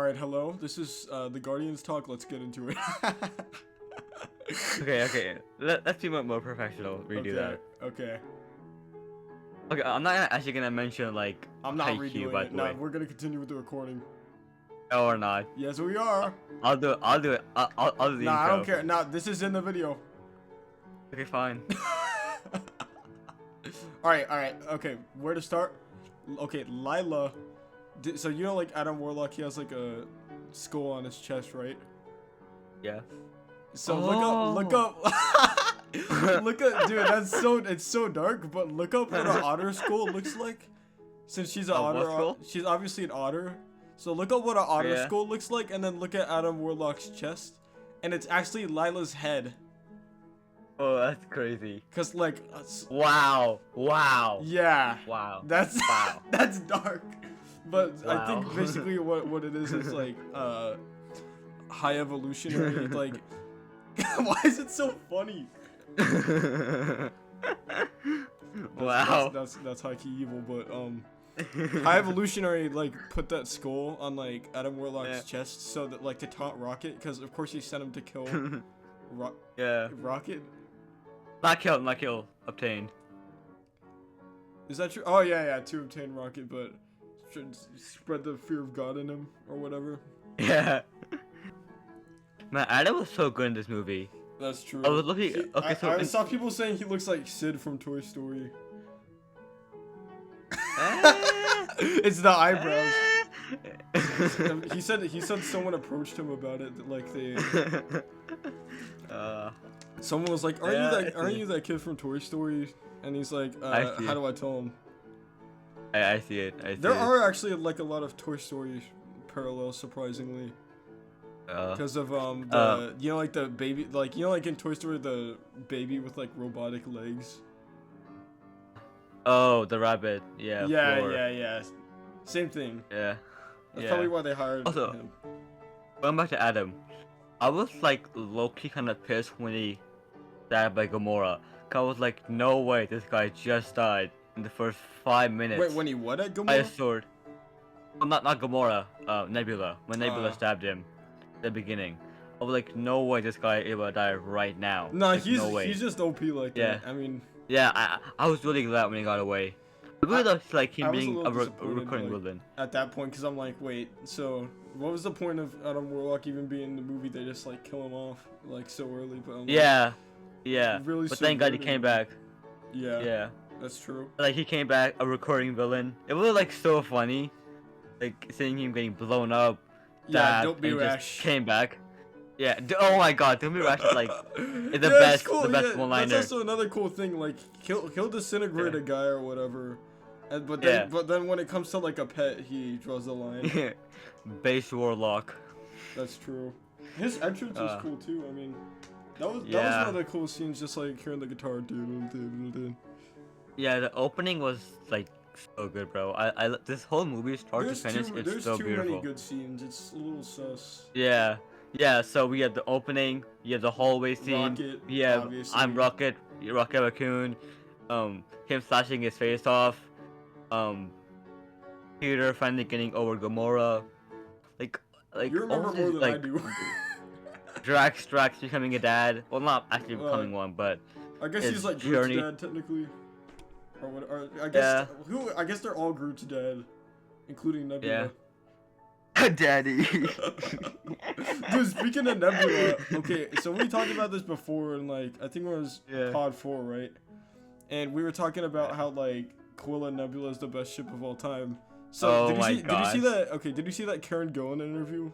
Alright, hello. This is the Guardians talk. Let's get into it. Okay. Let's be more professional. Redo that. Okay. Okay, I'm not actually gonna mention like I'm not Haikyuu, by redoing it. the No, way. we're gonna continue with the recording. No, or not. Yes, we are. I'll do it. I'll do it. I'll do the Nah, I intro. don't care. Nah, this is in the video. Okay, fine. Alright. Okay, where to start? Okay, Lila. So you know, like Adam Warlock, he has like a skull on his chest, right? Yeah. So look up, look up, dude. It's so dark. But look up what an otter skull looks like. Since she's an otter, she's obviously an otter. So look up what an otter skull looks like, and then look at Adam Warlock's chest, and it's actually Lila's head. Oh, that's crazy. Cause like, wow. yeah, Wow. that's Wow. that's dark. But Wow. I think basically what it is like high evolutionary like. Why is it so funny? Wow. That's high-key evil, but high evolutionary like put that skull on like Adam Warlock's chest so that like to taunt Rocket, because of course he sent him to kill Rocket. Not kill. Obtained. Is that true? Oh yeah, to obtain Rocket, but should spread the fear of God in him or whatever. Yeah. Man, Adam was so good in this movie. That's true. I was looking. I saw people saying he looks like Sid from Toy Story. It's the eyebrows. he said someone approached him about it, like they. Someone was like, "Aren't you that kid from Toy Story?" And he's like, "How do I tell him?" I see it. There are actually like a lot of Toy Story parallels, surprisingly. Because of you know, like the baby, like you know, like in Toy Story, the baby with like robotic legs. Oh, the rabbit. Yeah. Yeah. Same thing. Yeah. That's probably why they hired him. Going back to Adam, I was like low-key kind of pissed when he died by Gamora. Cause I was like, no way, this guy just died in the first 5 minutes. Wait, when he what at Gamora? By a sword. Well, not Gamora. Nebula. When Nebula stabbed him, at the beginning. I was like, no way, this guy is able to die right now. No, like, he's just OP like that. I mean. Yeah, I was really glad when he got away. I really loved like him being a recurring villain. At that point, because I'm like, wait, so what was the point of Adam Warlock even being in the movie? They just like kill him off like so early. But I'm yeah. Really, but thank God he came back. Yeah. That's true. Like he came back, a recurring villain. It was like so funny, like seeing him getting blown up. Don't be rash. Just came back. Yeah. Oh my God, don't be rash. Like it's the best, cool. The best one-liner. That's also another cool thing. Like he'll disintegrate a guy or whatever, but then when it comes to like a pet, he draws the line. Base Warlock. That's true. His entrance was cool too. I mean, that was one of the cool scenes. Just like hearing the guitar. Yeah, the opening was like so good, bro. I this whole movie start to finish, it's so beautiful. There's too many good scenes. It's a little sus. Yeah. So we have the opening, you have the hallway scene. Rocket, obviously. I'm Rocket Raccoon. Him slashing his face off. Peter finally getting over Gamora. Like you remember more than I do. Drax becoming a dad. Well, not actually becoming one, but I guess he's like Groot's dad technically. I guess they're all Groot's dad, including Nebula. Yeah. Daddy. Dude, speaking of Nebula, okay, so we talked about this before, and like I think it was Pod 4, right? And we were talking about how like Quilla Nebula is the best ship of all time. So did you see that? Okay, did you see that Karen Gunn interview?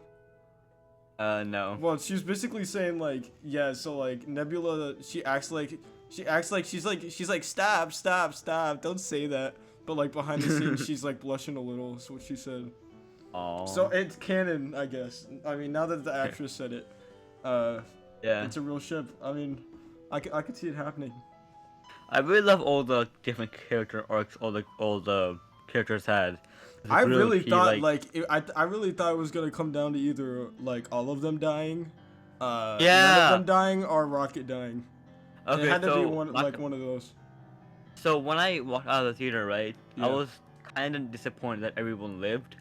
No. Well, she was basically saying like, so like Nebula, she acts like she's like stop, don't say that. But like behind the scenes, she's like blushing a little. Is what she said. Aww. So it's canon, I guess. I mean, now that the actress said it, it's a real ship. I mean, I could see it happening. I really love all the different character arcs all the characters had. I really thought I really thought it was gonna come down to either like all of them dying, none of them dying, or Rocket dying. Okay, it had to be one of those. So when I walked out of the theater, I was kind of disappointed that everyone lived.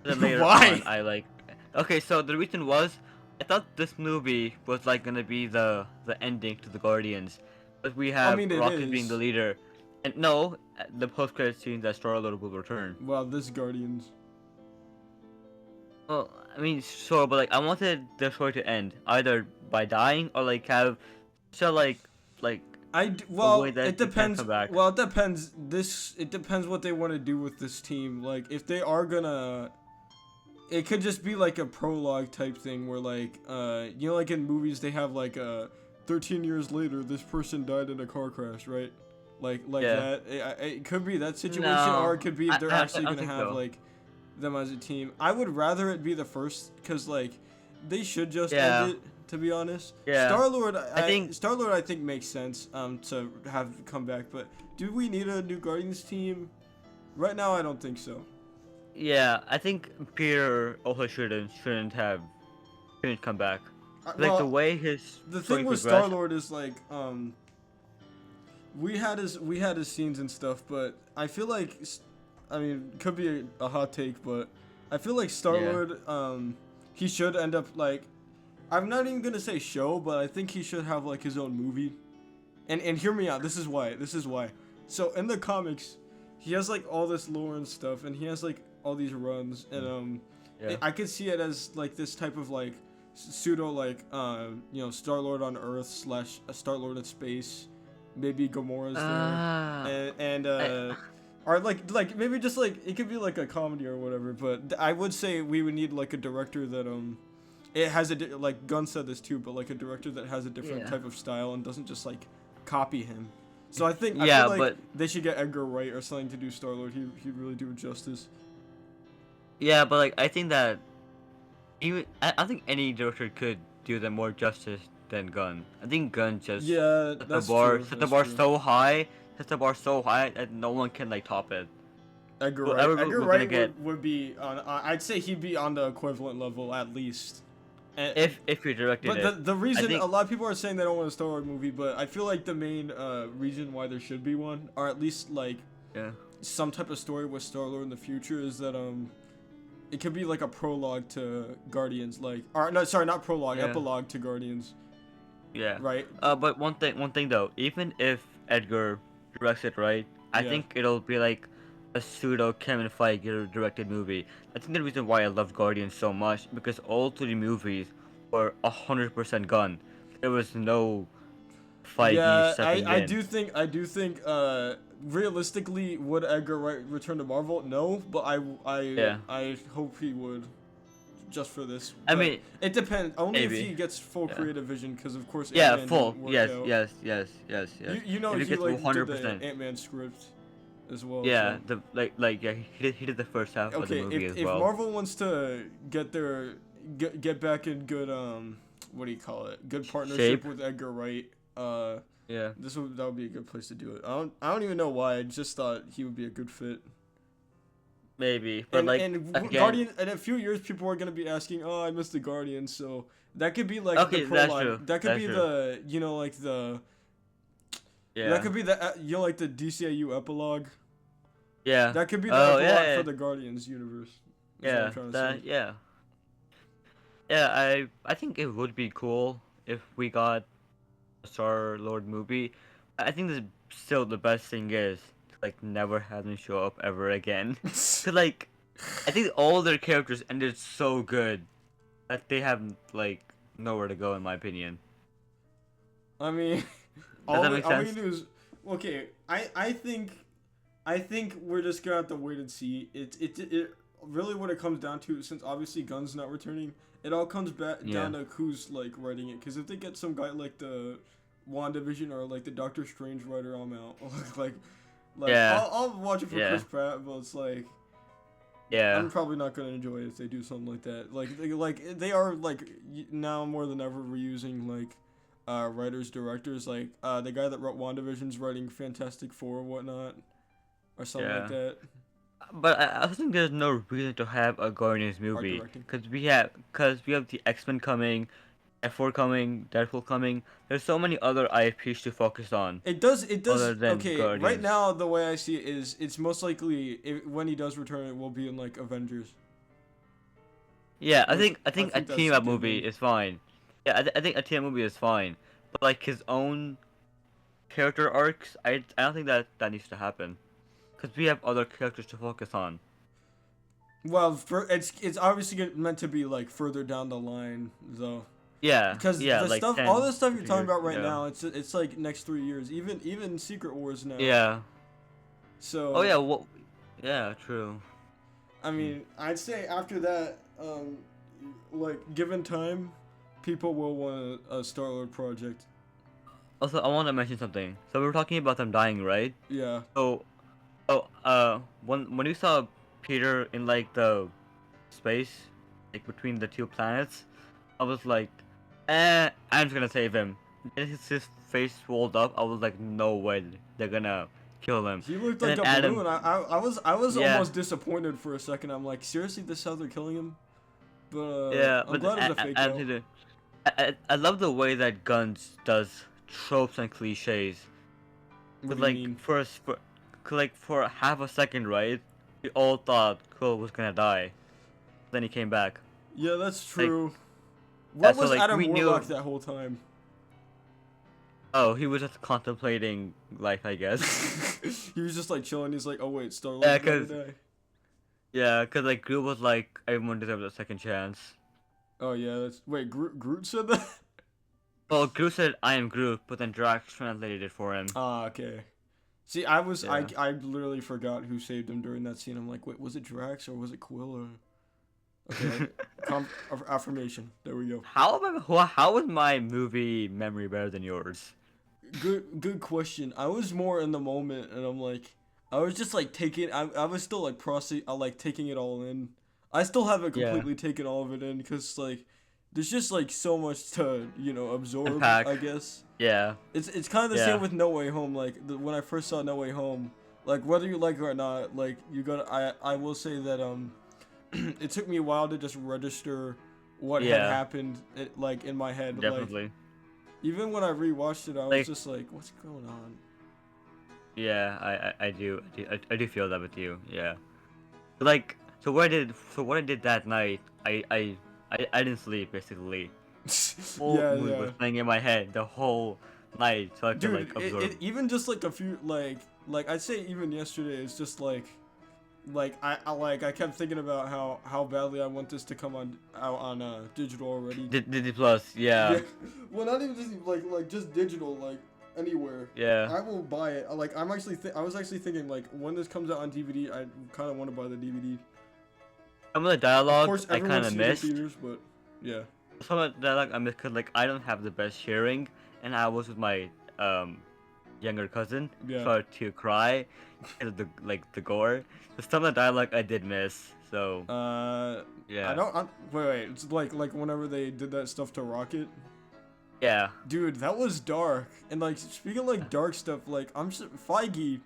Then later Why? on, Okay, so the reason was I thought this movie was like gonna be the ending to the Guardians, but we I have mean, it Rocket being the is. leader, and no, the post-credit scene that Star-Lord will return. Well, this Guardians. Well, I mean, sure, but like I wanted the story to end either by dying or like have so like a way Well, that it he can't depends. come back. Well, it depends. It depends what they want to do with this team. Like, if they are gonna, it could just be like a prologue type thing where like, like in movies they have like 13 years later this person died in a car crash, right? Like Yeah. that. It could be that situation, No, or it could be they're I actually don't gonna think have so. like them as a team. I would rather it be the first, cause like they should just end Yeah, it. To be honest, yeah. I think Star Lord I think makes sense to have come back, but do we need a new Guardians team? Right now, I don't think so. yeah, I think Peter also shouldn't come back. Like the Well, way his the story thing with Star progressed. Lord is like we had his scenes and stuff, but I feel like I mean could be a hot take, but I feel like Star Yeah. Lord he should end up like I'm not even gonna say show, but I think he should have like his own movie. And hear me out. This is why. This is why. So in the comics, he has like all this lore and stuff, and he has like all these runs, and Yeah. I could see it as like this type of like pseudo like Star Lord on Earth slash Star Lord in space, maybe Gamora's Ah. there, and I, or like maybe just like it could be like a comedy or whatever. But I would say we would need like a director that it has like Gunn said this too, but like a director that has a different Yeah. type of style and doesn't just like copy him. So I yeah, feel like but they should get Edgar Wright or something to do Star Lord. He'd really do it justice. yeah, but like I think that I think any director could do them more justice than Gunn. I think Gunn just Yeah, set the that's bar true. set the That's bar true. so high, set the bar so high that no one can like top it. Edgar Wright. Whatever Edgar we're gonna Wright get would be on. I'd say he'd be on the equivalent level at least. And, if you're directing but it. the I reason think a lot of people are saying they don't want a Star Wars movie, but I feel like the main reason why there should be one, or at least like yeah. some type of story with Star Lord in the future, is that it could be like a prologue to Guardians, like or no, sorry, not prologue, Yeah. epilogue to Guardians, Yeah. right? But one thing though, even if Edgar directs it right, I Yeah. think it'll be like a pseudo Kevin Feige directed movie. I think the reason why I love Guardians so much because all three movies were 100% Gunn. There was no Feige Yeah, stepping I in. do think realistically would Edgar Wright return to Marvel? No, but Yeah. I hope he would. Just for this, I but mean, it depends. Only if maybe. he gets full Yeah. creative vision, because of course Yeah, Ant-Man full. didn't work Yes, out. yes. You know If you he get like did 100%. the Ant-Man script as well. Yeah, So. yeah, he did the first half of the Okay, movie if as if well. Marvel wants to get back in good what do you call it? Good partnership Shape. with Edgar Wright. Yeah. That would be a good place to do it. I don't even know why. I just thought he would be a good fit. Maybe, but like again, Guardian in a few years people are gonna be asking, oh, I missed the Guardians, so that could be like okay, the that's prologue. true. That could That's be true. the like the Yeah. that could be the like the DCAU epilogue. Yeah. That could be the Oh, epilogue yeah. for the Guardians universe. Is what Yeah. I'm trying to say. Yeah. Yeah. I think it would be cool if we got a Star Lord movie. I think still the best thing is to like never have them show up ever again. Cause like I think all their characters ended so good that they have like nowhere to go in my opinion. I mean, Does that make all we sense? can do is okay. I think we're just gonna have to wait and see. It really what it comes down to, since obviously Gunn's not returning, it all comes back Yeah. down to who's like writing it. Because if they get some guy like the WandaVision or like the Doctor Strange writer, I'm out. like Yeah. I'll watch it for Yeah. Chris Pratt, but it's like Yeah. I'm probably not gonna enjoy it if they do something like that. Like they are like now more than ever reusing like writers directors like the guy that wrote WandaVision's writing Fantastic Four or whatnot or something like Yeah. that. But I think there's no reason to have a Guardians movie directing. because we have the X-Men coming, F4 coming, Deadpool coming. There's so many other IPs to focus on. It does Other than okay. Right Guardians. now, the way I see it is, it's most likely when he does return, it will be in like Avengers. Yeah, I Like, think a think that's team up movie given. is fine. Yeah, I think a team up movie is fine. But like his own character arcs, I don't think that needs to happen. Because we have other characters to focus on. Well, it's obviously meant to be like further down the line though, Yeah, because yeah, the like stuff, all 10, the stuff you're 15 talking years. about right Yeah. now, it's like next 3 years, even Secret Wars now. Yeah. Oh So yeah, what? Yeah, true. I mean, I'd say after that, like given time, people will want a Star-Lord project. Also, I want to mention something. So we were talking about them dying, right? Yeah. So, when you saw Peter in like the space, like between the two planets, I was like, I'm just gonna save him. Then his face swelled up. I was like, no way, they're gonna kill him. He looked And like then a Adam, balloon. I was yeah, almost disappointed for a second. I'm like, seriously, this is how they're killing him? But yeah, I'm but glad it was a fake Adam out. said I love the way that Guns does tropes and cliches. What But do you like mean? like for half a second, right? We all thought Quill was gonna die. Then he came back. Yeah, that's Like, true. yeah, What so was like Adam we Warlock knew. that whole time? Oh, he was just contemplating life, I guess. He was just like chilling. He's like, oh wait, Yeah, Star-Lord's about to cause die. yeah, cause like Groot was like everyone deserves a second chance. Oh yeah, that's wait. Groot said that. Well, Groot said I am Groot, but then Drax translated it for him. Ah, okay. See, I was Yeah. I literally forgot who saved him during that scene. I'm like, wait, was it Drax or was it Quill or? Okay, affirmation. There we go. How was my movie memory better than yours? Good question. I was more in the moment, and I'm like, I was just like taking. I was still like processing. I like taking it all in. I still haven't Yeah. completely taken all of it in because like, there's just like so much to absorb. Unpack. I guess Yeah. it's kind of the Yeah. same with No Way Home. Like when I first saw No Way Home, like whether you like it or not, like you got. I will say that it took me a while to just register what had Yeah. happened. Like in my head. Like, Definitely. even when I rewatched it, I was Like- just like, "What's going on?" Yeah, I do feel that with you. Yeah. Like so what I did that night, I didn't sleep basically. Whole Yeah, movie was yeah. playing in my head the whole night, so I could Dude, like absorb. even just like a few like I'd say even yesterday, it's just like I kept thinking about how badly I want this to come out on digital already. Disney Plus, yeah. Well, not even just like just digital, like anywhere. Yeah. I will buy it. Like I was actually thinking like when this comes out on DVD, I kind of want to buy the DVD. Some of the Of dialogue course, I everyone kind of sees it in missed. theaters, but yeah. Some of the dialogue I missed because like I don't have the best hearing, and I was with my younger cousin, Yeah. started to cry because of the gore. But some of the dialogue I did miss, so yeah. I don't. Wait. It's like whenever they did that stuff to Rocket, Yeah. dude, that was dark. And like speaking of, like dark stuff, like Feige,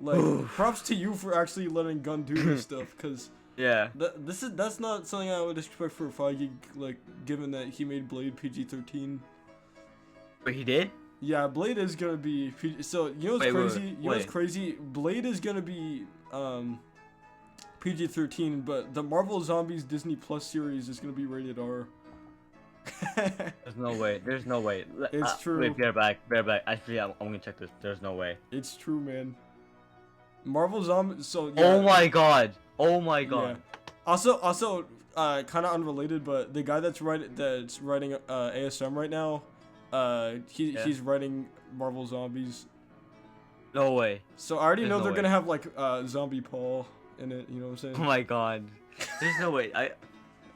like props to you for actually letting Gunn do this stuff, cause Yeah. that's not something I would expect for Feige, like given that he made Blade PG-13. But he did? Yeah, Blade is gonna be so you know what's Wait, crazy? wait, You know what's wait. crazy? Blade is gonna be PG-13, but the Marvel Zombies Disney Plus series is gonna be rated R. There's no way. There's no way. It's true. Wait, bear back. Actually, I'm gonna check this. There's no way. It's true, man. Marvel Zombies. So yeah. Oh my god. Oh my Yeah. god. Also, kind of unrelated, but the guy that's writing ASM right now, he's writing Marvel Zombies. No way. So I already There's know no they're way. gonna have like Zombie Paul in it. You know what I'm saying? Oh my god. There's no way.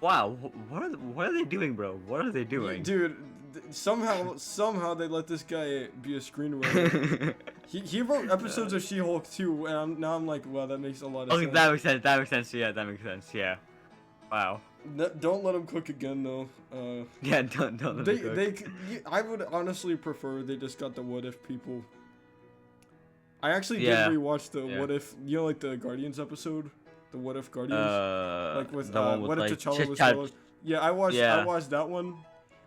Wow. What are they doing, bro? What are they doing? Dude, somehow they let this guy be a screenwriter. he wrote episodes of She-Hulk too, and now I'm like, wow, that makes a lot of Okay, sense. that makes sense. That makes sense. Yeah, that makes sense. Yeah. Wow. Don't let him cook again though. Yeah. Don't. Let me cook. I would honestly prefer they just got the What If people. I actually Yeah. did rewatch the Yeah. What If, like the Guardians episode, the What If Guardians, like with the one with What If like T'Challa was Chad- still. Yeah, I watched Yeah. that one.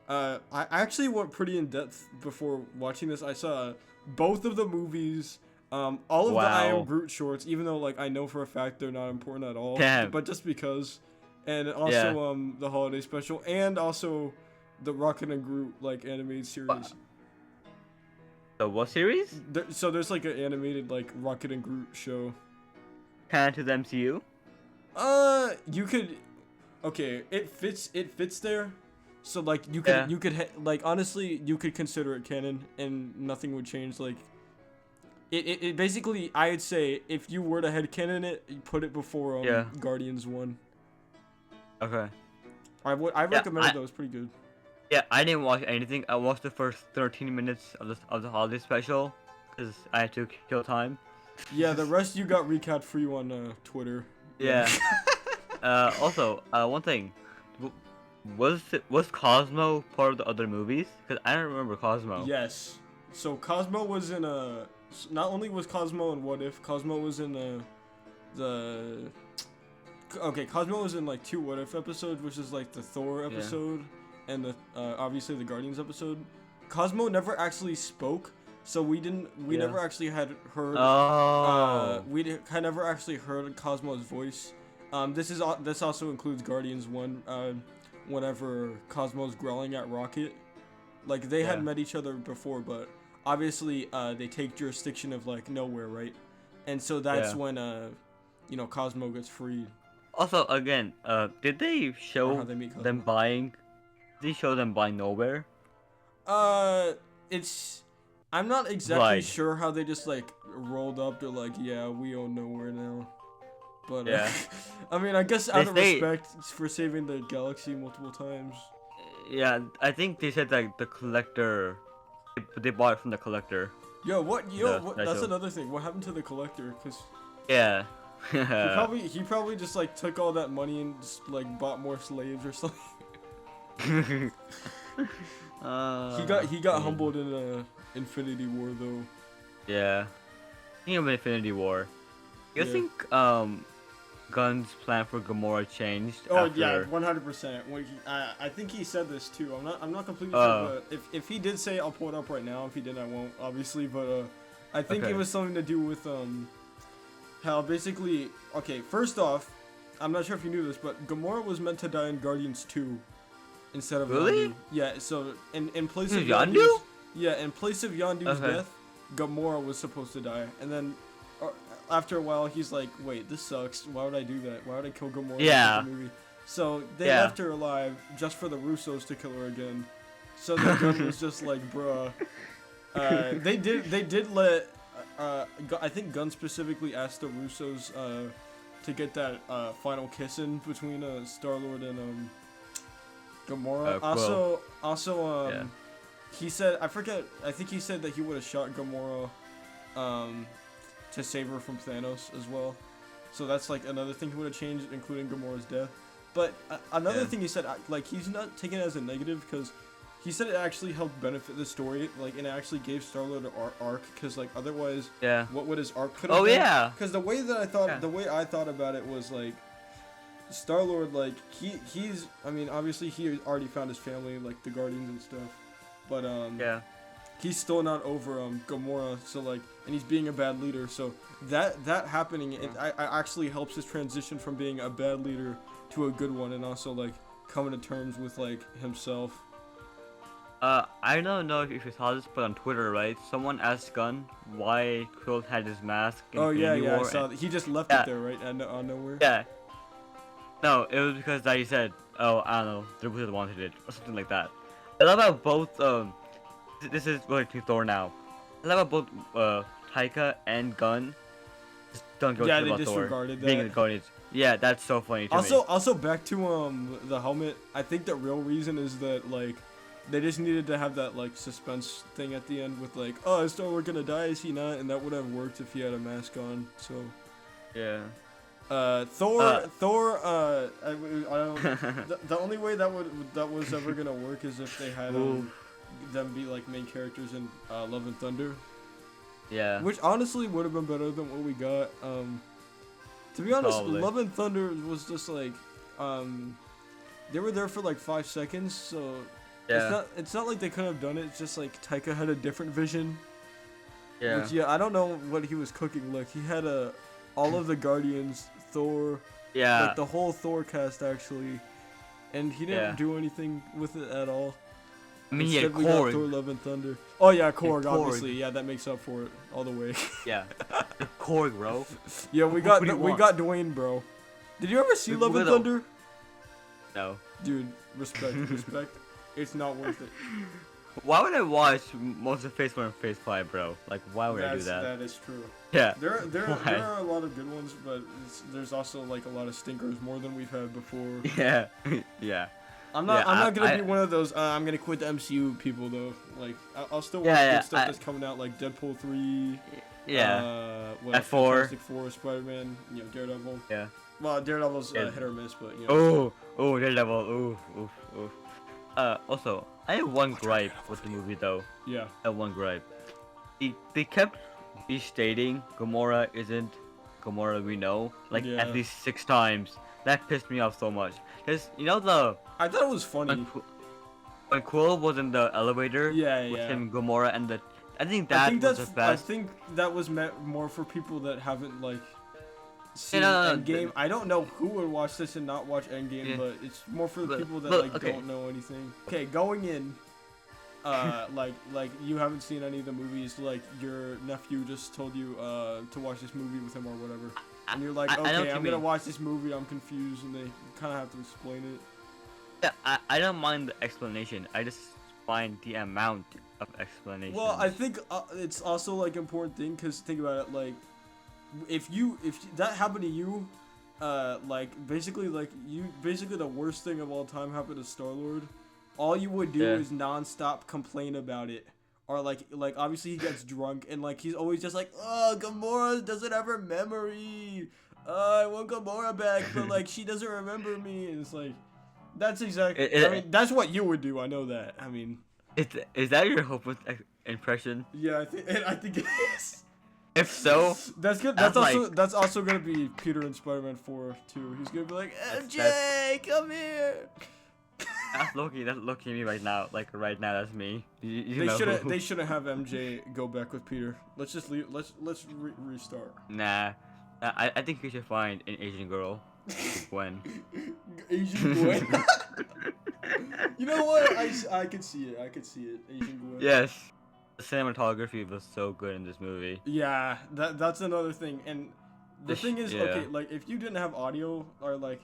I actually went pretty in depth before watching this. I saw both of the movies, all of the I Am Wow. Groot shorts, even though like I know for a fact they're not important at all. Damn. But just because, and also the holiday special, and also the Rocket and Groot like animated series. The what series? So there's like an animated like Rocket and Groot show. Canon to the MCU? You could. Okay, it fits there. So like you could like honestly you could consider it canon and nothing would change. Like it basically, I'd say if you were to headcanon it, you put it before Guardians 1. Okay. I recommend it though. It's pretty good. Yeah, I didn't watch anything. I watched the first 13 minutes of the holiday special because I had to kill time. Yeah, the rest you got recapped for you on Twitter. Yeah. Also, one thing. Was Cosmo part of the other movies? Because I don't remember Cosmo. Yes. So Cosmo was in not only was Cosmo in What If, Cosmo was in Cosmo was in like 2 What If episodes, which is like the Thor episode and the obviously the Guardians episode. Cosmo never actually spoke, so we never actually had heard. We never actually heard Cosmo's voice. This also includes Guardians 1. Whenever Cosmo's growling at Rocket, like they had met each other before, but obviously they take jurisdiction of like nowhere, right? And so that's when Cosmo gets freed. Also, again, did they show them buying? Did they show them buying Nowhere? I'm not exactly sure how they just like rolled up. They're like, yeah, we own Nowhere now. But I mean, I guess out of respect for saving the galaxy multiple times. Yeah, I think they said like the collector. They bought it from the collector. That's another thing. What happened to the collector? Cause he probably just like took all that money and just like bought more slaves or something. He got humbled in Infinity War though. Yeah, speaking of Infinity War, you think Gunn's plan for Gamora changed? Oh yeah, 100%. I think he said this too. I'm not completely sure, but if he did say, I'll pull it up right now. If he didn't, I won't, obviously. But I think it was something to do with how basically. Okay, first off, I'm not sure if you knew this, but Gamora was meant to die in Guardians 2 instead of really. Yondu. Yeah, so in place of Yondu. Yeah, in place of Yondu's death, Gamora was supposed to die, and then. After a while, he's like, wait, this sucks. Why would I do that? Why would I kill Gamora in the movie? So they left her alive just for the Russos to kill her again. So the Gunn was just like, bruh. They did let, I think Gunn specifically asked the Russos to get that final kiss in between Star-Lord and Gamora. Also, he said, I think he said that he would have shot Gamora to save her from Thanos as well. So that's like another thing he would have changed, including Gamora's death. But another thing he said, like he's not taking it as a negative because he said it actually helped benefit the story, like, and it actually gave Star-Lord an arc, because like otherwise, what would his arc could have been? Because the way that I thought about it was like, Star-Lord, like he's, I mean, obviously he already found his family, like the Guardians and stuff, but he's still not over Gamora, so like, and he's being a bad leader, so that happening, it actually helps his transition from being a bad leader to a good one, and also like coming to terms with like himself. I don't know if you saw this, but on Twitter, right? Someone asked Gunn why Quill had his mask in Infinity War, I saw that. He just left it there, right? On Nowhere. Yeah. No, it was because that he said, oh, I don't know, the Wizard wanted it, or something like that. I love how both, this is going to Thor now. I love how both, Taika and Gunn just don't go about Thor being the Guardians. Yeah, that's so funny to me. Also, back to, the helmet, I think the real reason is that, like, they just needed to have that, like, suspense thing at the end with, like, oh, is Star-Lord gonna die, is he not? And that would have worked if he had a mask on, so. Yeah. Thor, I don't, the only way that was ever gonna work is if they had, them be, like, main characters in, Love and Thunder. Yeah. Which, honestly, would have been better than what we got, to be honest, Probably. Love and Thunder was just, like, they were there for, like, 5 seconds, so. Yeah. It's not like they couldn't have done it. It's just like Taika had a different vision. Yeah. Which, I don't know what he was cooking. Like, he had all of the Guardians Thor. Yeah. Like the whole Thor cast actually, and he didn't do anything with it at all. I mean, Instead, yeah, we got Thor: Love and Thunder. Oh yeah, Korg, obviously. Yeah, that makes up for it all the way. Yeah, the Korg, bro. Yeah, we got Dwayne, bro. Did you ever see Love and Thunder? No. Dude, respect. It's not worth it. Why would I watch most of Phase 1 and Phase 5, bro? Like, why would I do that? That is true. Yeah. There are a lot of good ones, but there's also like a lot of stinkers, more than we've had before. Yeah. Yeah. I'm not gonna be one of those. I'm gonna quit the MCU people though. Like I'll still watch good stuff that's coming out, like Deadpool 3. Yeah. F4. Fantastic Four, Spider-Man. Daredevil. Yeah. Well, Daredevil's hit or miss, but you know. Oh, Daredevil. Ooh. Also, I have one gripe with the movie though. Yeah. I have one gripe. They kept restating Gamora isn't Gamora we know, like at least 6 times. That pissed me off so much. Cause you know I thought it was funny. When Quill was in the elevator with him, Gamora, and I think that was the best. I think that was meant more for people that haven't like seen Endgame. I don't know who would watch this and not watch Endgame, but it's more for the people that don't know anything. Okay, going in, like you haven't seen any of the movies. Like your nephew just told you to watch this movie with him or whatever, and you're like, okay, I'm gonna watch this movie. I'm confused, and they kind of have to explain it. Yeah, I don't mind the explanation. I just find the amount of explanation. Well, I think it's also like important thing, because think about it, like if that happened to you, like basically the worst thing of all time happened to Star-Lord, all you would do is non-stop complain about it. Or like obviously he gets drunk and like he's always just like, oh, Gamora doesn't have her memory. I want Gamora back, but like she doesn't remember me. And it's like, that's exactly. I mean, that's what you would do. I know that. I mean, is that your hopeless impression? Yeah, I think it is. If so, that's good. That's also gonna be Peter in Spider-Man 4 too. He's gonna be like, MJ, come here. That's Loki me right now. Like right now, that's me. They shouldn't have MJ go back with Peter. Let's just leave. Let's restart. Nah, I think we should find an Asian girl. Gwen. Asian Gwen. You know what? I could see it. Asian Gwen. Yes. The cinematography was so good in this movie. Yeah, that's another thing. And the thing is, okay, like if you didn't have audio, or like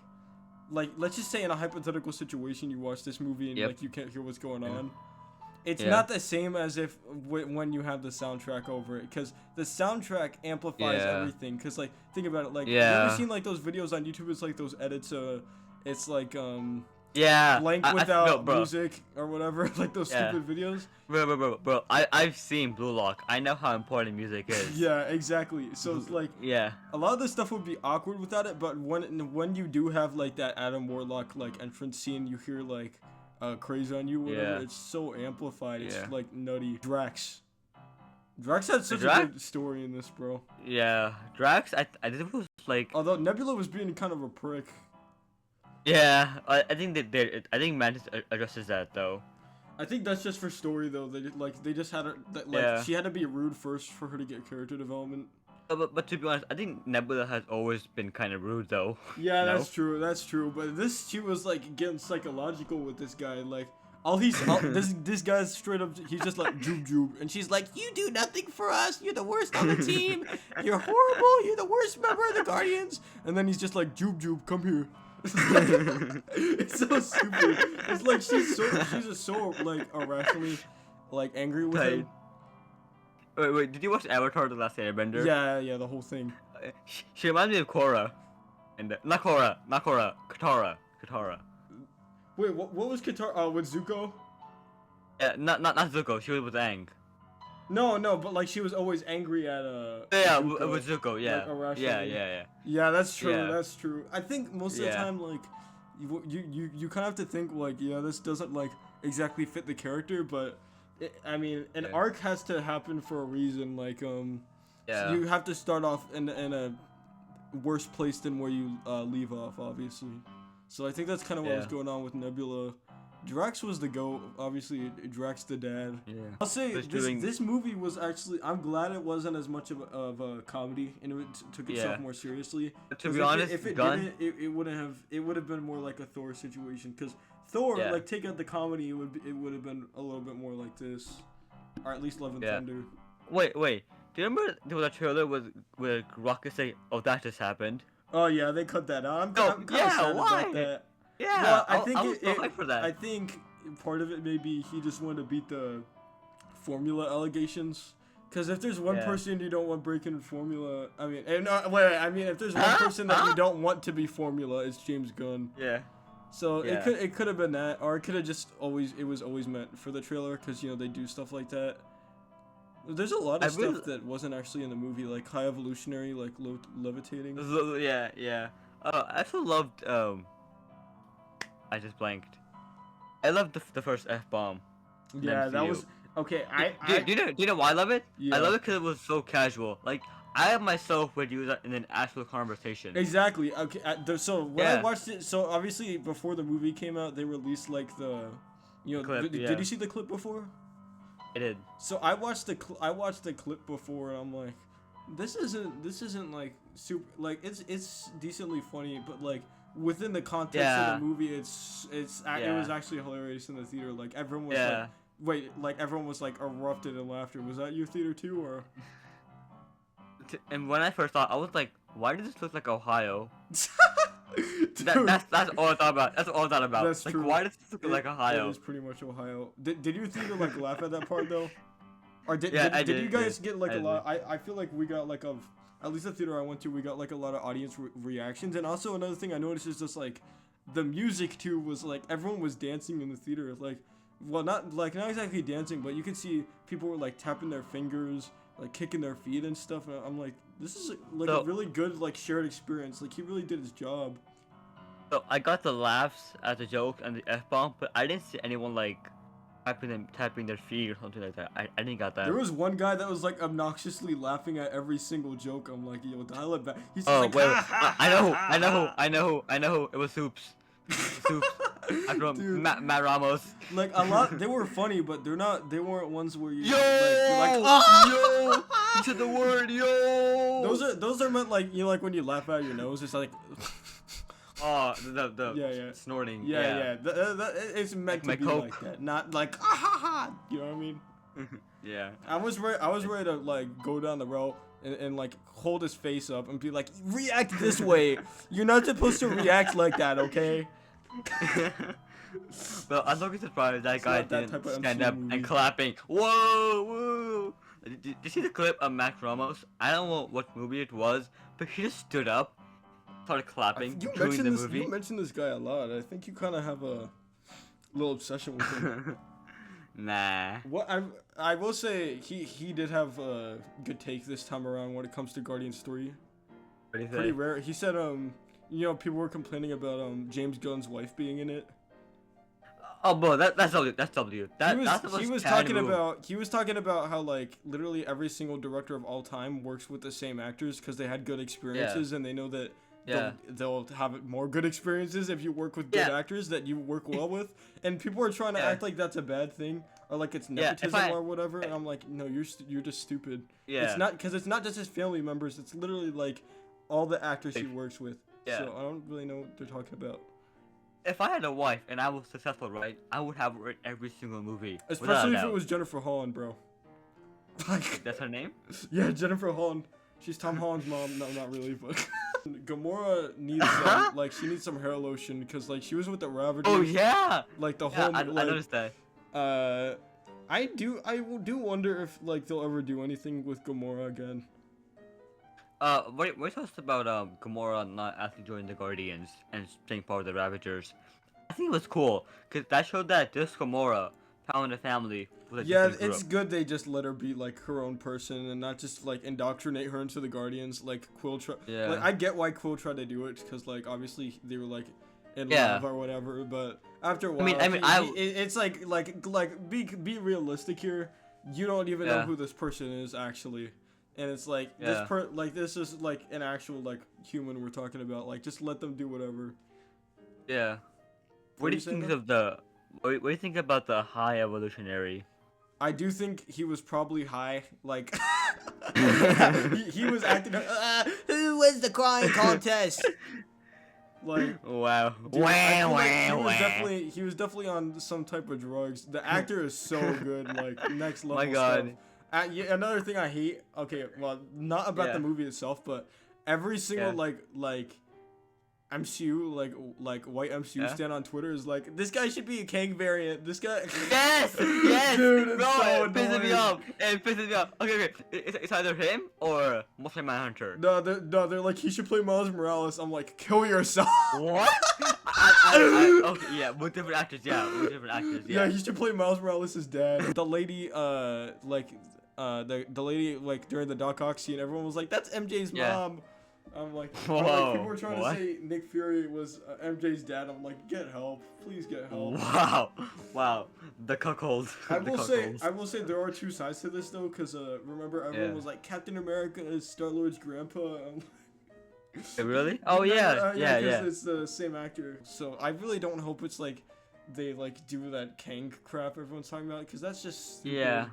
let's just say in a hypothetical situation you watch this movie and like you can't hear what's going on. It's not the same as if when you have the soundtrack over it, because the soundtrack amplifies everything. Because like think about it, like you ever seen like those videos on YouTube? It's like those edits. It's like blank without music or whatever, like those stupid videos. Bro, I've seen Blue Lock. I know how important music is. Yeah, exactly. So it's like a lot of this stuff would be awkward without it, but when you do have like that Adam Warlock like entrance scene, you hear like Crazy on You, whatever. It's so amplified. It's like nutty. Drax had such a good story in this, bro. Yeah, Drax. I think it was like. Although Nebula was being kind of a prick. Yeah, I think I think Mantis addresses that though. I think that's just for story though. They just had her. She had to be rude first for her to get character development. But to be honest, I think Nebula has always been kind of rude though. Yeah, that's true. That's true. But she was like getting psychological with this guy. Like this guy's straight up. He's just like joob, and she's like, "You do nothing for us. You're the worst on the team. You're horrible. You're the worst member of the Guardians." And then he's just like, "Joob, come here." It's so stupid. It's like she's just so like irrationally like angry with him. Wait, did you watch Avatar: The Last Airbender? Yeah, the whole thing. She reminds me of Korra, and not Korra, Katara. Wait, what was Katara? With Zuko? Yeah, not Zuko. She was with Aang. No, but like she was always angry at Zuko, with Zuko, yeah. Like, yeah. Yeah, that's true. Yeah. That's true. I think most of the time, like, you kind of have to think like, this doesn't like exactly fit the character, but I mean, an arc has to happen for a reason. Like, so you have to start off in a worse place than where you leave off, obviously. So I think that's kind of what was going on with Nebula. Drax was the GOAT. Obviously, Drax the dad. Yeah. I'll say this movie was actually. I'm glad it wasn't as much of a comedy and it took itself more seriously. To be honest, if it Gunn, didn't, it would have been more like a Thor situation. Because Thor, like, take out the comedy, it would have been a little bit more like this, or at least Love and Thunder. Wait. Do you remember there was a trailer where Rocket say, "Oh, that just happened"? Oh yeah, they cut that out. I'm kind of sad about that. Yeah, well, I think part of it maybe he just wanted to beat the formula allegations. Because if there's one person you don't want breaking formula, I mean, if there's one person that you don't want to be formula, it's James Gunn. Yeah. So it could have been that, or it could have just it was always meant for the trailer, because they do stuff like that. There's a lot of stuff that wasn't actually in the movie, like high evolutionary, like levitating. Yeah. I also loved I just blanked. I loved the first F-bomb. Yeah, that was okay. Do you know why I love it? Yeah. I love it because it was so casual. Like I myself would use that in an actual conversation. Exactly. Okay. So when I watched it, so obviously before the movie came out, they released like the clip, did you see the clip before? I did. So I watched the clip before, and I'm like, this isn't like super, like it's decently funny, but like within the context of the movie, it was actually hilarious in the theater. Like everyone was everyone was like erupted in laughter. Was that your theater too, or? And when I first thought, I was like, why does this look like Ohio? That's all I thought about. That's all I thought about. That's true. Why does this look like Ohio? It is pretty much Ohio. Did your theater like laugh at that part though? Or did you guys get like a lot? I feel like we got like at least the theater I went to, we got like a lot of audience reactions. And also another thing I noticed is just like the music too was like everyone was dancing in the theater. Like, well, not exactly dancing, but you could see people were like tapping their fingers, like kicking their feet and stuff. And I'm like, this is like a really good like shared experience. Like he really did his job. So I got the laughs at the joke and the F-bomb, but I didn't see anyone like tapping their feet or something like that. I didn't got that. There was one guy that was like obnoxiously laughing at every single joke. I'm like, yo, dial it back. He's just like, wait. I know. It was Soups. After Matt Ramos. Like a lot, they were funny, but they weren't ones where you're like, yo, you said the word, yo. Those are meant like like when you laugh out your nose. It's like. Oh, the snorting. Yeah. It's meant to be Coke. like that, not like You know what I mean? Yeah. I was ready to like go down the row and like hold his face up and be like, react this way. You're not supposed to react like that, okay? Well, I'm not surprised that guy didn't stand up and clapping. Whoa! Did you see the clip of Max Ramos? I don't know what movie it was, but he just stood up, started clapping during the movie. You mentioned this guy a lot. I think you kind of have a little obsession with him. Nah. What I will say, he did have a good take this time around when it comes to Guardians 3. Pretty rare. He said people were complaining about James Gunn's wife being in it. Oh, bro, that's W. He was talking about how like literally every single director of all time works with the same actors because they had good experiences and they know that they'll have more good experiences if you work with good actors that you work well with. And people are trying to act like that's a bad thing or like it's nepotism or whatever. And I'm like, no, you're just stupid. Yeah. It's not, because it's not just his family members. It's literally like all the actors he works with. Yeah. So I don't really know what they're talking about. If I had a wife and I was successful, right, I would have her in every single movie. Especially if it was Jennifer Holland, bro. Like, that's her name? Yeah, Jennifer Holland. She's Tom Holland's mom. No, not really, but Gamora needs she needs some hair lotion because like she was with the Ravagers. Oh yeah. Like the whole. I noticed that. I do wonder if like they'll ever do anything with Gamora again. We're talking about Gamora not actually joining the Guardians and being part of the Ravagers. I think it was cool because that showed that this Gamora found a family. It's good they just let her be like her own person and not just like indoctrinate her into the Guardians like Quill. Like I get why Quill tried to do it because like obviously they were like in love or whatever, but after a while, it's like be realistic here. You don't even know who this person is actually. And it's like this is like an actual like human we're talking about. Like just let them do whatever. Yeah. What do you think of the what do you think about the High Evolutionary? I do think he was probably high. Like, he was acting. Who wins the crying contest? Like, Wow. dude, I feel like Wah. he was definitely on some type of drugs. The actor is so good, like next level My God. stuff. Yeah, another thing I hate. Okay, well, not about the movie itself, but every single like MCU like white MCU stand on Twitter is like, this guy should be a Kang variant. This guy. Yes, yes, Dude, it's bro, so it pisses me annoying. off. It pisses me off. Okay, it's either him or Muslim Manhunter. No, they're like, he should play Miles Morales. I'm like, kill yourself. What? Okay, yeah, with different actors, yeah, with different actors, Yeah, yeah. he should play Miles Morales' dad. The lady, the lady, like, during the Doc Ock scene, everyone was like, that's MJ's mom. I'm like, people were trying to say Nick Fury was MJ's dad. I'm like, get help. Please get help. Wow, the cuckold. I will say there are two sides to this, though, because, remember, everyone was like, Captain America is Star-Lord's grandpa. Really? Oh, yeah. Because it's the same actor. So I really don't hope it's like they like do that Kang crap everyone's talking about, because that's just stupid. Yeah.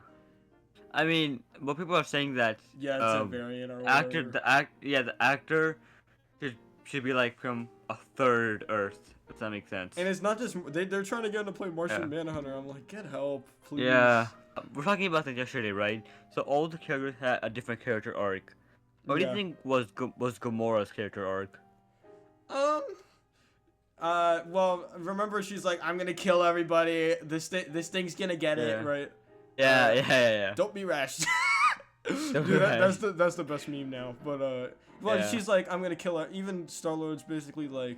I mean, but people are saying that yeah, it's a variant or whatever. the actor should be like from a third Earth, if that makes sense. And it's not just they're trying to get him to play Martian Manhunter. I'm like, get help, please. Yeah. We're talking about this yesterday, right? So all the characters had a different character arc. What do you think was Gamora's character arc? Well, remember she's like, I'm gonna kill everybody. This thing's gonna get it, right? Yeah. Don't be rash. Dude, that's the best meme now. But she's like, I'm gonna kill her. Even Star-Lord's basically like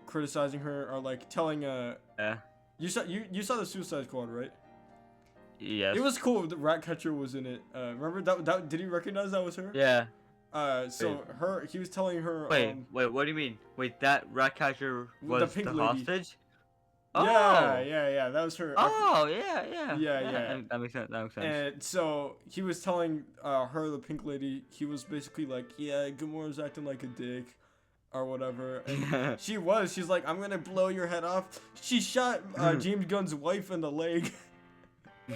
criticizing her, or like telling you saw the Suicide Squad, right? Yes. It was cool. The Ratcatcher was in it. Remember that? Did you recognize that was her? Yeah. He was telling her. Wait, what do you mean? Wait, that Ratcatcher was the pink lady. hostage? Yeah, that was her. Oh, yeah. Yeah. That makes sense. And so he was telling her, the pink lady, he was basically like, yeah, Gamora's acting like a dick, or whatever. And she's like, I'm gonna blow your head off. She shot James Gunn's wife in the leg.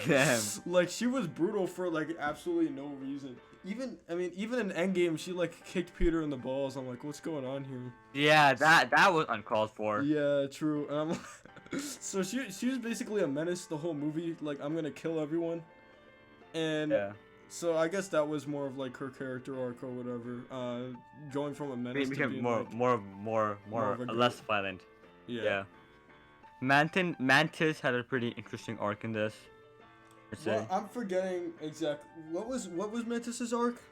Damn. Like, she was brutal for like absolutely no reason. Even in Endgame, she like kicked Peter in the balls. I'm like, what's going on here? Yeah, that was uncalled for. Yeah, true. And I'm like, so she was basically a menace the whole movie. Like, I'm gonna kill everyone. And so I guess that was more of like her character arc or whatever. Going from a menace to being more less violent. Yeah. Mantis had a pretty interesting arc in this. Well, I'm forgetting exactly what was Mantis's arc.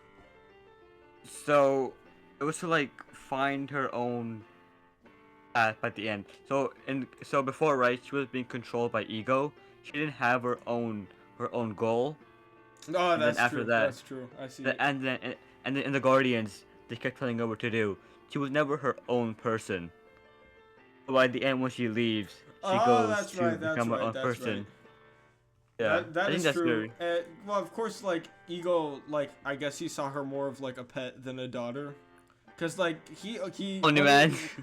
So it was to like find her own path at the end. So before, right, she was being controlled by ego. She didn't have her own goal. Oh, that's true. That's true. I see. And then in the Guardians, they kept telling her what to do. She was never her own person. But by the end, when she leaves, she goes to become her own person. Right. Yeah, that is true. Well, of course, like Ego, like I guess he saw her more of like a pet than a daughter, cause like he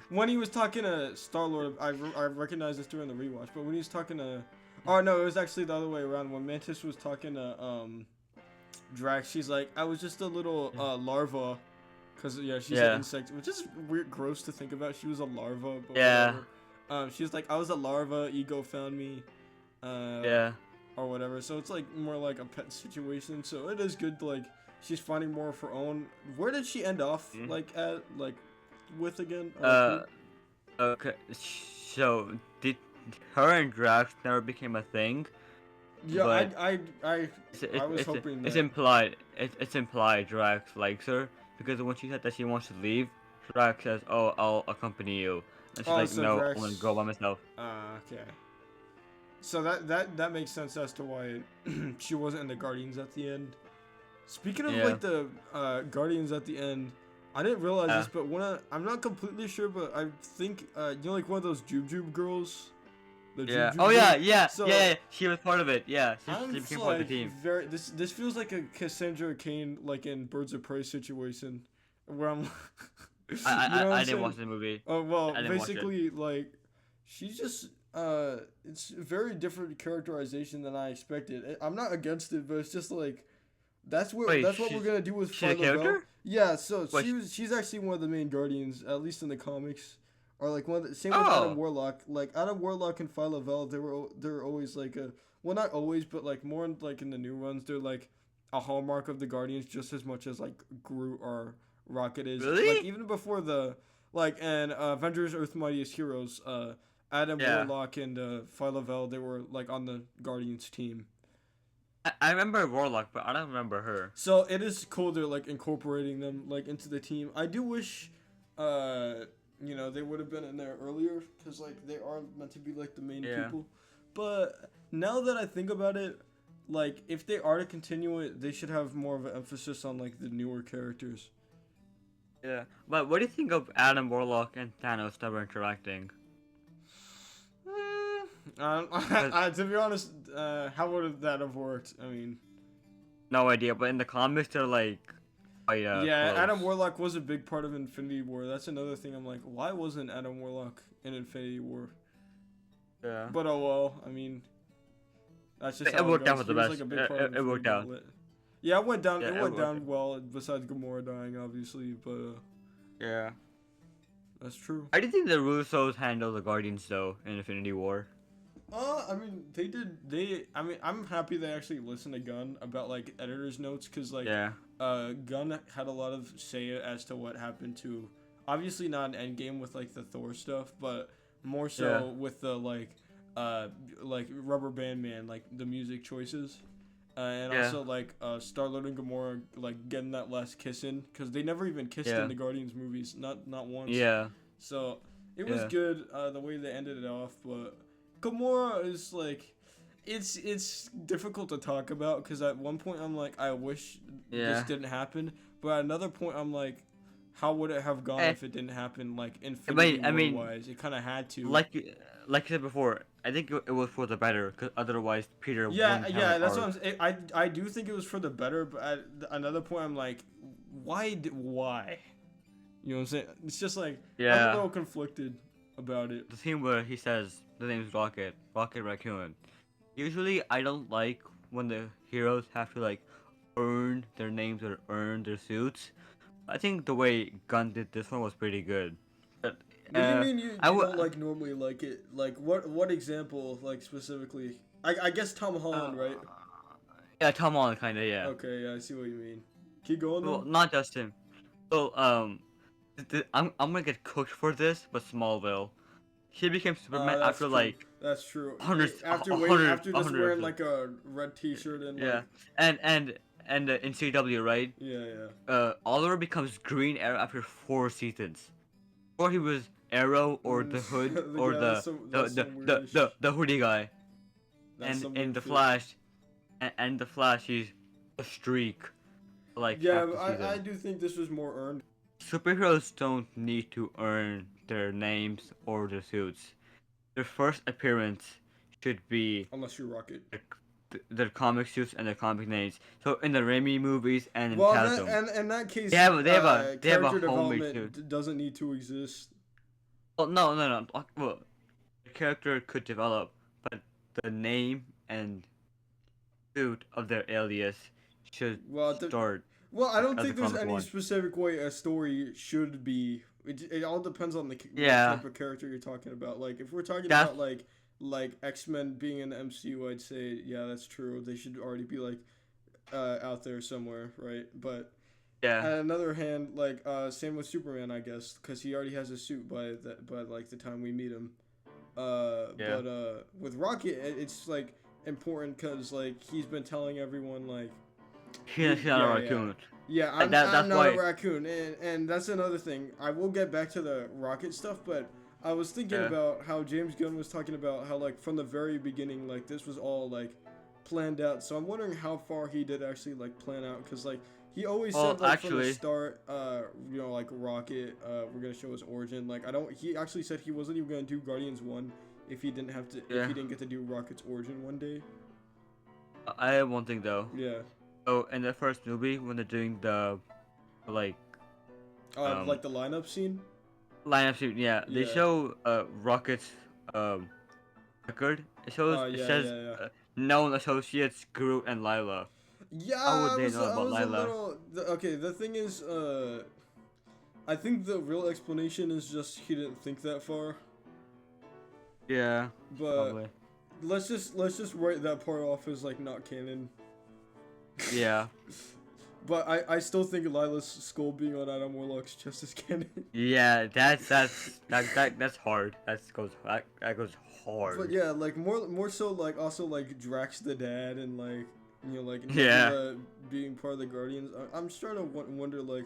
when he was talking to Star-Lord, I recognized this during the rewatch, but when he was talking to, oh no, it was actually the other way around. When Mantis was talking to Drax, she's like, I was just a little larva, cause she's an insect, which is weird, gross to think about. She was a larva. But whatever. She was like, I was a larva. Ego found me. Or whatever, so it's like more like a pet situation. So it is good, like she's finding more of her own. Where did she end off, with again? Okay, so did her and Drax never became a thing? Yeah, I was hoping that. It's implied Drax likes her, because when she said that she wants to leave, Drax says, "Oh, I'll accompany you," and she's like, "No, I'm gonna go by myself." Okay. So that makes sense as to why she wasn't in the Guardians at the end. Speaking of like the Guardians at the end, I didn't realize this, but I'm not completely sure, but I think like one of those Jube girls. She was part of it. Yeah, she became part of the team. This feels like a Cassandra Cain, like in Birds of Prey situation, where I'm. I didn't watch the movie. Oh well, basically like she's just. it's a very different characterization than I expected. I'm not against it, but it's just like Wait, that's what we're gonna do with she's a Phyla-Vell. character? Yeah, so Wait, she's actually one of the main guardians, at least in the comics. Or like one of the, same with Adam oh, Warlock. Like Adam Warlock and Phyla-Vell, they're always like a, well, not always, but like more in, like in the new runs, they're like a hallmark of the Guardians just as much as like Groot or Rocket is. Like really? even before the like and Avengers Earth Mightiest Heroes, Adam Yeah. Warlock and Phyla-Vell, they were like on the Guardians team. I remember Warlock, but I don't remember her. So it is cool they're like incorporating them like into the team. I do wish, uh, they would have been in there earlier because like they are meant to be like the main Yeah. people. But now that I think about it, like if they are to continue it, they should have more of an emphasis on like the newer characters. Yeah. But what do you think of Adam Warlock and Thanos never interacting? To be honest, how would that have worked? I mean, No idea, but in the comics they're like quite yeah, close. Adam Warlock was a big part of Infinity War. That's another thing. I'm like, why wasn't Adam Warlock in Infinity War? Yeah. But oh well. I mean, that's just It how it worked out goes. for the He was best. like a big part of It worked Infinity out. War. Yeah, it went down. Yeah, It it went worked down out. well. Besides Gamora dying, obviously, but Yeah. that's true. I do think the Russos handle the Guardians though in Infinity War. I mean, they did. I mean, I'm happy they actually listened to Gunn about like editor's notes because like, Yeah. Gunn had a lot of say as to what happened to. Obviously not an Endgame with like the Thor stuff, but more so Yeah. with the like Rubber Band Man, like the music choices. And Yeah. also like Star-Lord and Gamora like getting that last kiss in because they never even kissed Yeah. in the Guardians movies, not once. Yeah. So it was Yeah. good the way they ended it off, but Gamora is like, it's difficult to talk about because at one point I'm like I wish this Yeah. didn't happen, but at another point I'm like, how would it have gone Eh. if it didn't happen? Like Infinity I War mean, wise, it kind of had to. like I said before, I think it was for the better, because otherwise Peter Yeah, wouldn't have yeah, an that's arc. what I'm saying. I do think it was for the better, but at another point, I'm like, why? You know what I'm saying? It's just like I'm a Yeah. little conflicted about it. The scene where he says the name's Rocket Raccoon. Usually, I don't like when the heroes have to like earn their names or earn their suits. I think the way Gunn did this one was pretty good. But, What do you mean you I don't like normally like it? Like what example like specifically? I guess Tom Holland, right? Yeah, Tom Holland, kinda, yeah. Okay, yeah, I see what you mean. Keep going Well, then. not just him. So, I'm gonna get cooked for this, but Smallville. He became Superman That's after true. like That's true. hundreds, After a wait, hundred, after a just hundred wearing episodes. like a red T-shirt and Yeah, like and in CW, right? yeah. Oliver becomes Green Arrow after 4 seasons. Before he was Arrow or the Hood or Yeah, the that's some weird the hoodie guy. that's some And in weird the shit. Flash, and the Flash, he's a streak. Like Yeah, half but the season. I do think this was more earned. Superheroes don't need to earn their names or their suits. Their first appearance should be Unless you're Rocket. their comic suits and their comic names. So in the Raimi movies and in Well, Chasm, and in that case, they have a character homemade development suit. doesn't need to exist. Well, no. Well, the character could develop, but the name and suit of their alias should Well, start I don't as think the there's comic any one. specific way a story should be. It all depends on the Yeah. what type of character you're talking about. Like if we're talking That's- about like X-Men being in the MCU, I'd say yeah, that's true. They should already be like out there somewhere, right? But Yeah. on another hand, like same with Superman, I guess, because he already has a suit by like the time we meet him. Yeah. But with Rocket, it's like important because like he's been telling everyone like. He's not a raccoon. Yeah, I'm that's not why- a raccoon, and that's another thing. I will get back to the Rocket stuff, but I was thinking Yeah. about how James Gunn was talking about how like from the very beginning, like this was all like planned out. So I'm wondering how far he did actually like plan out, because like he always Well, said like from the actually- start, like Rocket, we're gonna show his origin. Like he actually said he wasn't even gonna do Guardians 1 if he didn't have to, if Yeah. he didn't get to do Rocket's origin one day. I have one thing though. Yeah. So in the first movie, when they're doing the like Like the lineup scene. lineup shoot, yeah, they Yeah. show Rocket's record. It shows. It Yeah, says yeah, yeah. known associates Groot and Lila. Yeah, How would I they was know I about was a Lila? little okay. The thing is, I think the real explanation is just he didn't think that far. Yeah, But probably. let's just write that part off as like not canon. Yeah. But I still think Lila's skull being on Adam Warlock's chest is canon. Yeah, that's hard. That goes hard. But yeah, like more so like also like Drax the dad and like like Yeah. Nebula being part of the Guardians. I'm just trying to wonder like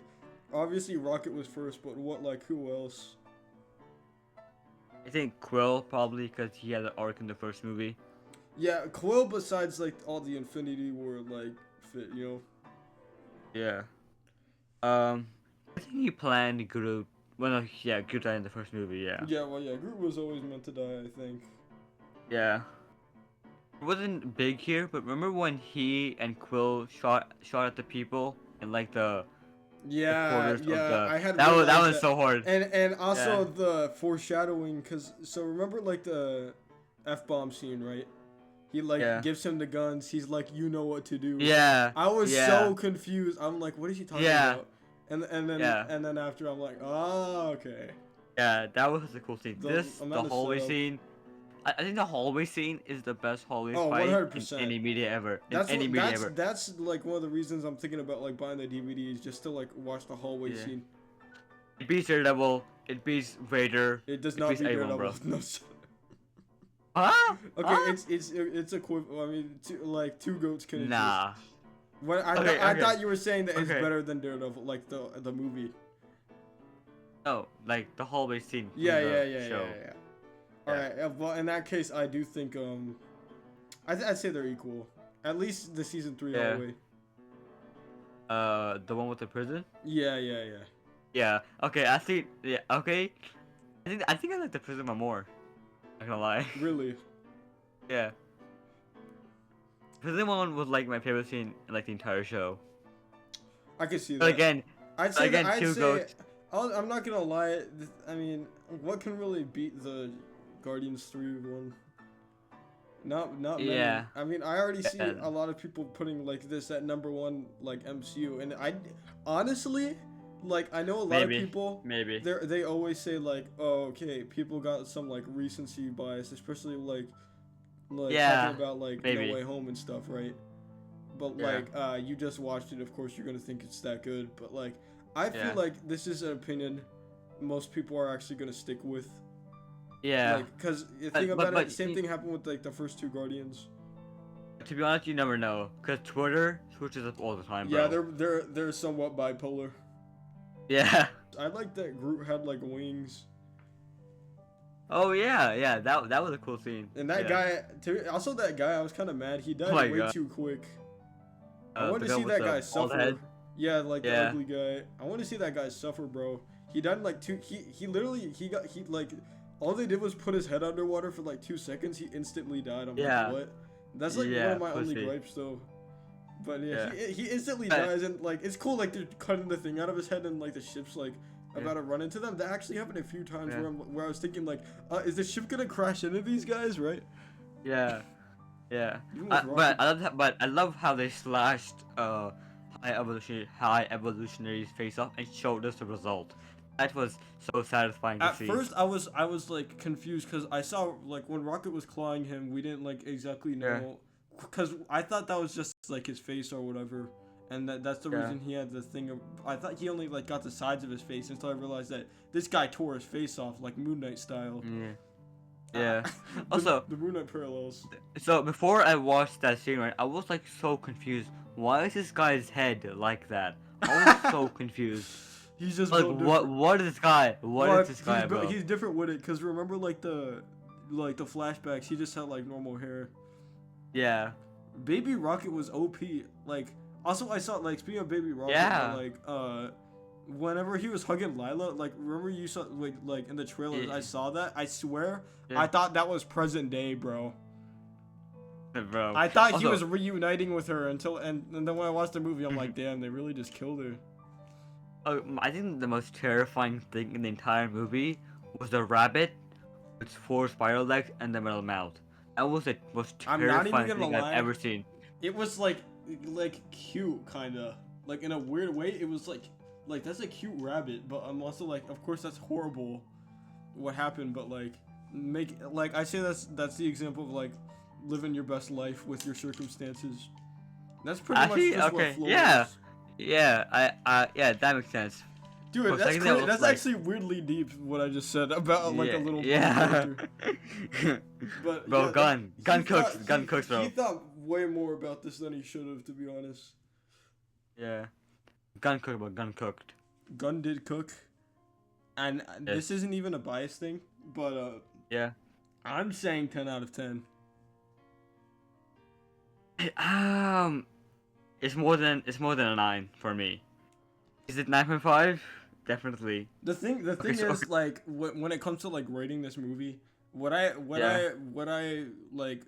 obviously Rocket was first, but what like who else? I think Quill probably because he had an arc in the first movie. Yeah, Quill besides like all the Infinity War like fit. Yeah. I think he planned Groot. Well, no, yeah, Groot died in the first movie. Yeah. Yeah, well yeah, Groot was always meant to die, I think. Yeah. It wasn't big here, but remember when he and Quill shot at the people in like the Yeah, quarters of the. I had That realized was so hard. and also Yeah. the foreshadowing, cause so remember like the F-bomb scene, right? He like Yeah. gives him the guns. He's like, you know what to do. Yeah. I was yeah. so confused. I'm like, what is he talking Yeah. about? And then Yeah. and then after I'm like, oh okay. Yeah, that was a cool scene. The The amount of hallway setup. scene. I think the hallway scene is the best hallway Oh, fight 100%. in any media ever. That's in any what, media ever. that's like one of the reasons I'm thinking about like buying the DVDs just to like watch the hallway Yeah. scene. It beats Daredevil. It beats Vader. It does It not beats be everyone, Daredevil. bro. No. Huh? Okay, Huh? it's equivalent. I mean, two goats can exist. Nah. When I Okay. thought you were saying that it's Okay. better than Daredevil, like the movie. No, like the hallway scene. From Yeah. the show. All right. Well, in that case, I do think I'd say they're equal. At least the season 3 Yeah. hallway. The one with the prison. Yeah. Yeah. Okay. I think. Yeah. Okay. I think I like the prison one more. Not gonna lie. Really. Yeah. Prison one was like my favorite scene in like the entire show. I can see that. But again, I'd say again, that, two goats. I'm not gonna lie. I mean, what can really beat the Guardians 3 one? Not many. Yeah. I mean, I already see Yeah. a lot of people putting like this at #1 like MCU, and I honestly like I know a lot of people. Maybe. They always say like, oh, okay, people got some like recency bias, especially like Yeah, talking about like maybe. No Way Home and stuff, right? But Yeah. like you just watched it, of course you're gonna think it's that good. But like I Yeah. feel like this is an opinion most people are actually gonna stick with. Yeah. Like, cause the But- thing about but it, same see- thing happened with like the first 2 Guardians. To be honest, you never know, cause Twitter switches up all the time, bro. Yeah, they're somewhat bipolar. Yeah. I like that Groot had like wings. Oh yeah. That was a cool scene. And that Yeah. guy, also that guy, I was kind of mad. He died my way God. too quick. I The want to guy see with that the guy bald suffer. head? Yeah, like the Yeah. ugly guy. I want to see that guy suffer, bro. He died in like he literally he like all they did was put his head underwater for like 2 seconds. He instantly died. I'm Yeah. like, what? That's like one Yeah, of my only pussy. gripes though. But yeah, Yeah. he instantly But- dies, and like it's cool like they're cutting the thing out of his head and like the ship's like Yeah. about to run into them. That actually happened a few times Yeah. where I was thinking like, is the ship gonna crash into these guys, right? Yeah. Yeah. Even with But Rocket- I love how they slashed high evolutionaries face off and showed us the result. That was so satisfying to At see. first, I was like confused because I saw like when Rocket was clawing him, we didn't like exactly know because I thought that was just like his face or whatever, and that's the Yeah. reason he had the thing. I thought he only like got the sides of his face until I realized that this guy tore his face off like Moon Knight style. Yeah. Yeah. The- Also- the Moon Knight parallels. So before I watched that scene, right, I was like so confused. Why is this guy's head like that? I was so confused. He's just Like built what? different. What is this guy? What But is this guy, bro? He's different with it because remember like the flashbacks. He just had like normal hair. Yeah. Baby Rocket was OP. Like, also I saw like speaking of Baby Rocket, Yeah. like whenever he was hugging Lila, like remember you saw like in the trailers, Yeah. I saw that. I swear, Yeah. I thought that was present day, bro. Bro. I thought he Also- was reuniting with her until and then when I watched the movie, I'm like, damn, they really just killed her. I think the most terrifying thing in the entire movie was the rabbit with 4 spiral legs and the metal mouth. That was the most I'm not even terrifying gonna thing lie. I've ever seen. It was like cute, kinda. Like in a weird way, it was like that's a cute rabbit, but I'm also like, of course that's horrible, what happened. But like, I say that's the example of like living your best life with your circumstances. That's pretty much just what Flow yeah, is. yeah, that makes sense. Dude, that's actually weirdly deep what I just said about like a little yeah. character. But Bro, yeah, Gunn cooks, bro. He thought way more about this than he should have, to be honest. Yeah, Gunn cooked, but Gunn cooked. Gunn did cook, and Yes. this isn't even a bias thing, but Yeah. I'm saying 10 out of 10. It's more than a 9 for me. Is it 9.5? Definitely. The thing is, like, when it comes to like rating this movie, what I like,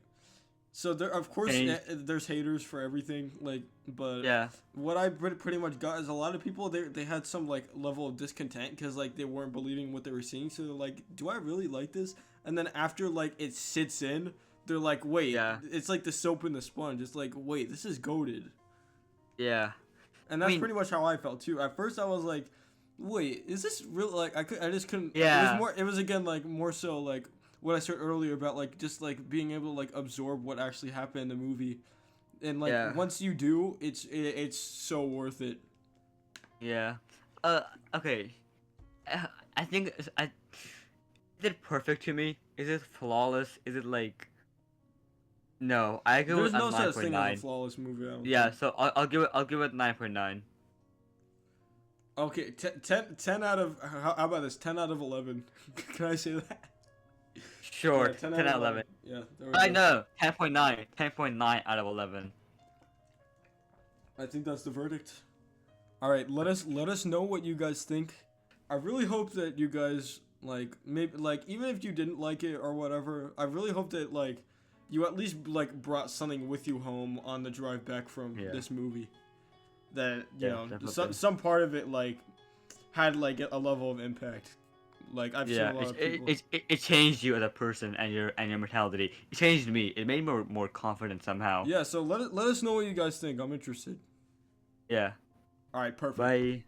so there, of course, there's haters for everything, like, but yeah, what I pretty much got is a lot of people, they had some like level of discontent because like they weren't believing what they were seeing, so they're like, do I really like this? And then after like it sits in, they're like, wait, it's like the soap and the sponge. It's like, wait, this is goated. Yeah. And that's pretty much how I felt too. At first, I was like, "Wait, is this real?" Like, I just couldn't. Yeah. It was again like more so like what I said earlier about like just like being able to like absorb what actually happened in the movie, and like once you do, it's so worth it. Yeah. Okay. I think is it perfect to me? Is it flawless? Is it like? No, I give it a 9.9. There's no such thing as a flawless movie. I don't think. So I'll give it 9.9. Okay, 10 out of how about this? 10 out of 11. Can I say that? Sure. Yeah, 10 out of 11. Yeah. I know. 10.9. 10.9 out of 11. I think that's the verdict. All right, let us know what you guys think. I really hope that you guys like maybe like even if you didn't like it or whatever, I really hope that like you at least like brought something with you home on the drive back from this movie. That you know some part of it like had like a level of impact. Like I've seen a lot of people. It changed you as a person and your mentality. It changed me. It made me more confident somehow. Yeah. So let us know what you guys think. I'm interested. Yeah. All right. Perfect. Bye.